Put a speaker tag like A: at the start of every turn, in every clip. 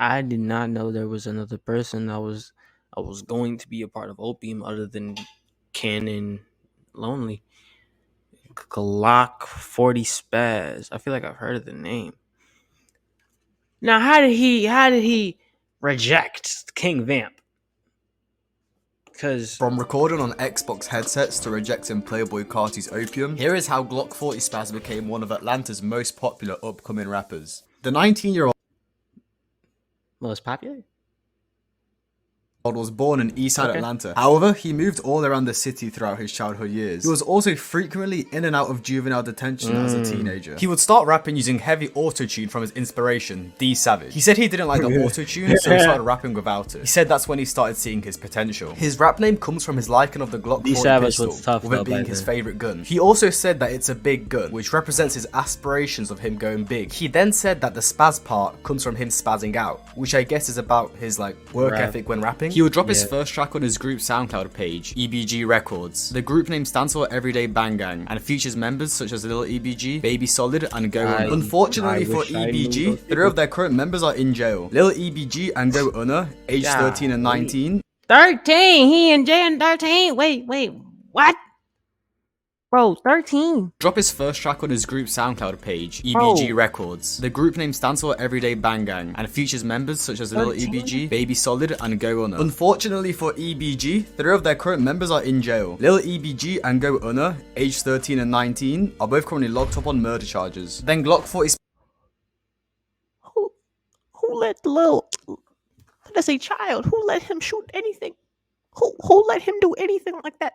A: I did not know there was another person I was going to be a part of Opium other than Ken and Lonely. Glock 40 Spaz. I feel like I've heard of the name. Now, how did he reject King Vamp? Because
B: From recording on Xbox headsets to rejecting Playboy Carti's Opium, here is how Glock 40 Spaz became one of Atlanta's most popular upcoming rappers. The 19-year-old
A: most popular.
B: was born in Eastside Atlanta. However, he moved all around the city throughout his childhood years. He was also frequently in and out of juvenile detention as a teenager. He would start rapping using heavy auto-tune from his inspiration, D Savage. He said he didn't like the auto-tune, so he started rapping without it. He said that's when he started seeing his potential. His rap name comes from his liking of the Glock 40 pistol, with it being his favorite gun. He also said that it's a big gun, which represents his aspirations of him going big. He then said that the spaz part comes from him spazzing out, which I guess is about his work ethic when rapping. He would drop his first track on his group SoundCloud page, EBG Records. The group name stands for Everyday Bang Gang and features members such as Lil EBG, Baby Solid, and Go Unna. Unfortunately for EBG, 3 of their current members are in jail. Lil EBG and Go Unna, aged 13 and 19.
A: 13? He in jail 13? Wait, what? Bro, 13.
B: Drop his first track on his group SoundCloud page, EBG Records. The group name stands for Everyday Bang Gang and features members such as Lil EBG, Baby Solid, and Go Unna. Unfortunately for EBG, 3 of their current members are in jail. Lil EBG and Go Unna, aged 13 and 19, are both currently locked up on murder charges. Then Glock 40...
A: Who let the let's say child, who let him shoot anything? Who let him do anything like that?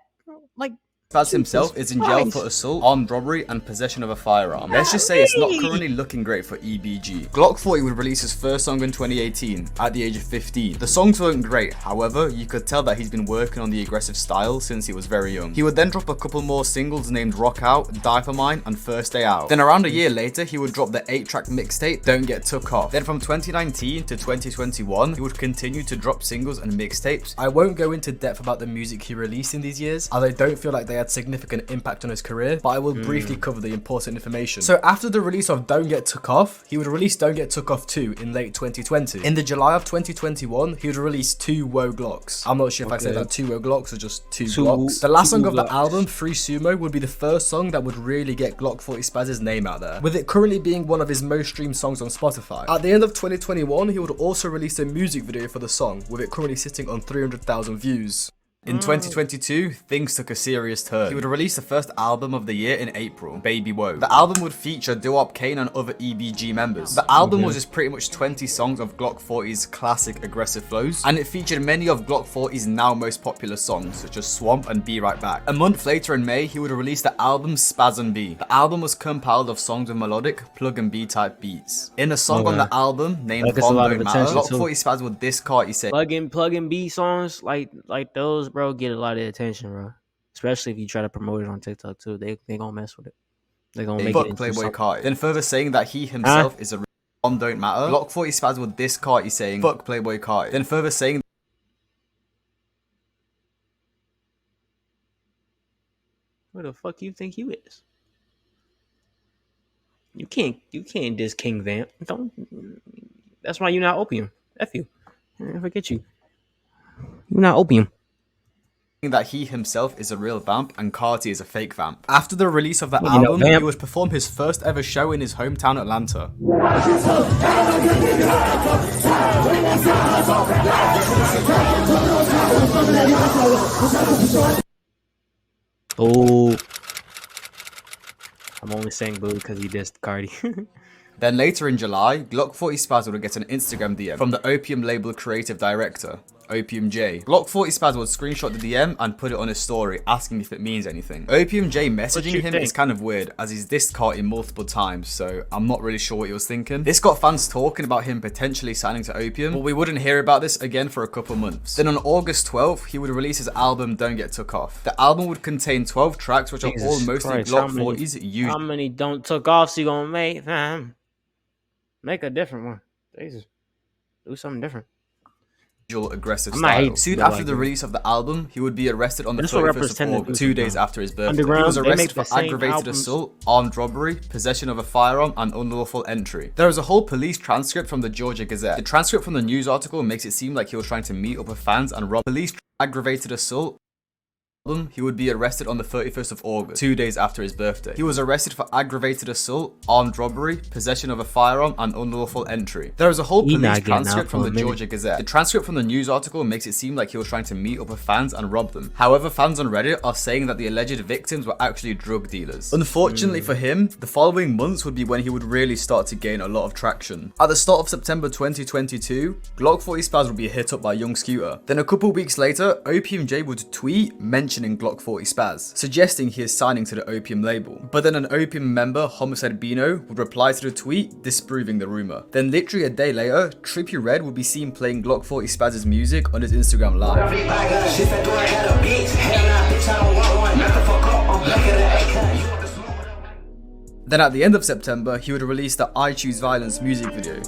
B: Spaz himself is in jail for assault, armed robbery, and possession of a firearm. Let's just say it's not currently looking great for EBG. Glock 40 would release his first song in 2018, at the age of 15. The songs weren't great, however, you could tell that he's been working on the aggressive style since he was very young. He would then drop a couple more singles named Rock Out, Die For Mine, and First Day Out. Then around a year later, he would drop the 8-track mixtape, Don't Get Took Off. Then from 2019 to 2021, he would continue to drop singles and mixtapes. I won't go into depth about the music he released in these years, as I don't feel like they had significant impact on his career, but I will briefly cover the important information. So after the release of Don't Get Took Off, he would release Don't Get Took Off 2 in late 2020. In the July of 2021, he would release 2 Woe Glocks. I'm not sure if I said that 2 Woe Glocks or just 2 Glocks. The last song of the album, Free Sumo, would be the first song that would really get Glock 40 Spazz's name out there, with it currently being one of his most streamed songs on Spotify. At the end of 2021, he would also release a music video for the song, with it currently sitting on 300,000 views. In 2022, things took a serious turn. He would release the first album of the year in April, Baby Woe. The album would feature Doo-Wop Kane and other EBG members. The album was just pretty much 20 songs of Glock 40's classic aggressive flows, and it featured many of Glock 40's now most popular songs, such as Swamp and Be Right Back. A month later in May, he would release the album Spaz and B. The album was compiled of songs with melodic, plug-and-B type beats. In a song on the album, named Bomb Don't Matter, Glock 40 Spaz would diss Carti say,
A: plug-and B songs like those, bro, get a lot of attention, bro. Especially if you try to promote it on TikTok too. They gonna mess with it. They gonna make it into
B: Playboy Carti. Then further saying that he himself is a Bomb Don't Matter. Glock 40 Spaz would diss Carti saying, fuck Playboy Carti. Then further saying
A: who the fuck you think you is? You can't diss King Vamp. Don't. That's why you're not Opium. F you. I forget you. You're not Opium.
B: That he himself is a real vamp and Carti is a fake vamp. After the release of the album, he would perform his first ever show in his hometown Atlanta.
A: Oh, I'm only saying boo because he dissed Carti.
B: Then later in July, Glock 40 Spaz would get an Instagram DM from the OPIUM label creative director, OPIUM J. Glock 40 Spaz would screenshot the DM and put it on his story, asking if it means anything. OPIUM J messaging him is kind of weird, as he's dissed Carti multiple times, so I'm not really sure what he was thinking. This got fans talking about him potentially signing to OPIUM, but we wouldn't hear about this again for a couple months. Then on August 12th, he would release his album Don't Get Took Off. The album would contain 12 tracks, which are all mostly Glock 40's usual.
A: How many Don't Took Offs you gonna make, fam? Make a different one. Jesus. Do something different.
B: aggressive
A: I might
B: style.
A: hate
B: Soon
A: the
B: after
A: white
B: the
A: dude.
B: release of the album, he would be arrested on the
A: That's what
B: 31st
A: rappers
B: of
A: tend to do
B: August, 2 days
A: sometimes.
B: after his birthday. He
A: Underground,
B: was
A: they
B: arrested
A: make
B: for
A: the same
B: aggravated
A: albums.
B: assault, armed robbery, possession of a firearm, and unlawful entry. There is a whole police transcript from the Georgia Gazette. The transcript from the news article makes it seem like he was trying to meet up with fans and rob police. Aggravated assault. He would be arrested on the 31st of August, 2 days after his birthday. He was arrested for aggravated assault, armed robbery, possession of a firearm, and unlawful entry. There is a whole police transcript from the Georgia Gazette. The transcript from the news article makes it seem like he was trying to meet up with fans and rob them. However, fans on Reddit are saying that the alleged victims were actually drug dealers. Unfortunately for him, the following months would be when he would really start to gain a lot of traction. At the start of September 2022, Glockspazz would be hit up by Young Scooter. Then a couple weeks later, OPIUM J would tweet mentioning Glockspazz, suggesting he is signing to the OPIUM label. But then an OPIUM member, Homicide Bino, would reply to the tweet, disproving the rumor. Then literally a day later, Trippie Redd would be seen playing Glockspazz's music on his Instagram live. Then at the end of September, he would release the I Choose Violence music video,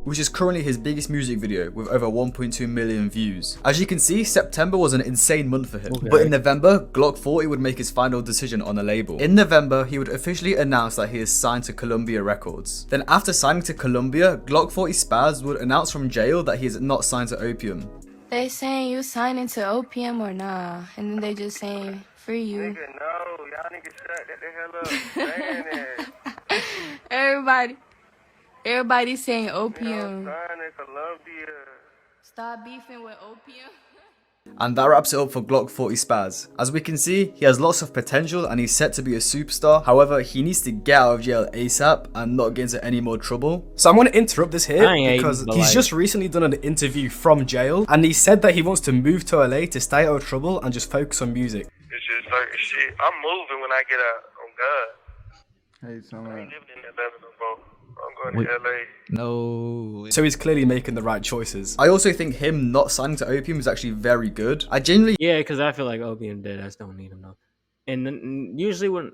B: which is currently his biggest music video with over 1.2 million views. As you can see, September was an insane month for him. Okay. But in November, Glock 40 would make his final decision on a label. In November, he would officially announce that he is signed to Columbia Records. Then after signing to Columbia, Glockspazz would announce from jail that he is not signed to OPIUM.
C: They saying you signing to OPIUM or nah, and then they just saying free you.
D: Nigga, no, y'all niggas shut that the hell up.
C: Everybody saying
D: Man,
C: OPIUM.
D: signing Columbia.
C: Stop beefing with OPIUM.
B: And that wraps it up for Glockspazz. As we can see, he has lots of potential and he's set to be a superstar. However, he needs to get out of jail ASAP and not get into any more trouble.
E: So I'm going to interrupt this here because he's just recently done an interview from jail and he said that he wants to move to LA to stay out of trouble and just focus on music.
D: It's just certain shit. I'm moving when I get out on God.
F: Hey, son.
D: I ain't living in Atlanta no more. I'm going to LA.
F: No.
E: So he's clearly making the right choices.
B: I also think him not signing to OPIUM is actually very good. I genuinely
A: because I feel like OPIUM dead. I just don't need him though. And then usually when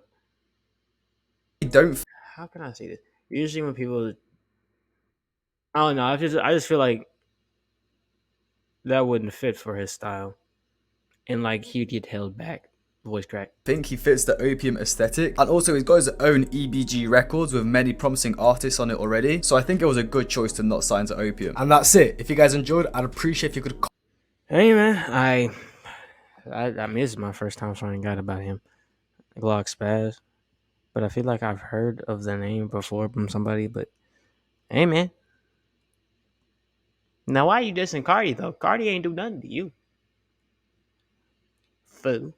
B: don't.
A: How can I say this? Usually when people, I don't know. I just feel like that wouldn't fit for his style, and like he'd get held back. Voice crack.
B: Think he fits the OPIUM aesthetic, and also he's got his own EBG records with many promising artists on it already, so I think it was a good choice to not sign to OPIUM.
E: And that's it. If you guys enjoyed, I'd appreciate if you could
A: Hey man, I mean this is my first time finding out about him, Glockspazz, but I feel like I've heard of the name before from somebody. But hey man, now why you dissing Cardi though? Cardi ain't do nothing to you, fool.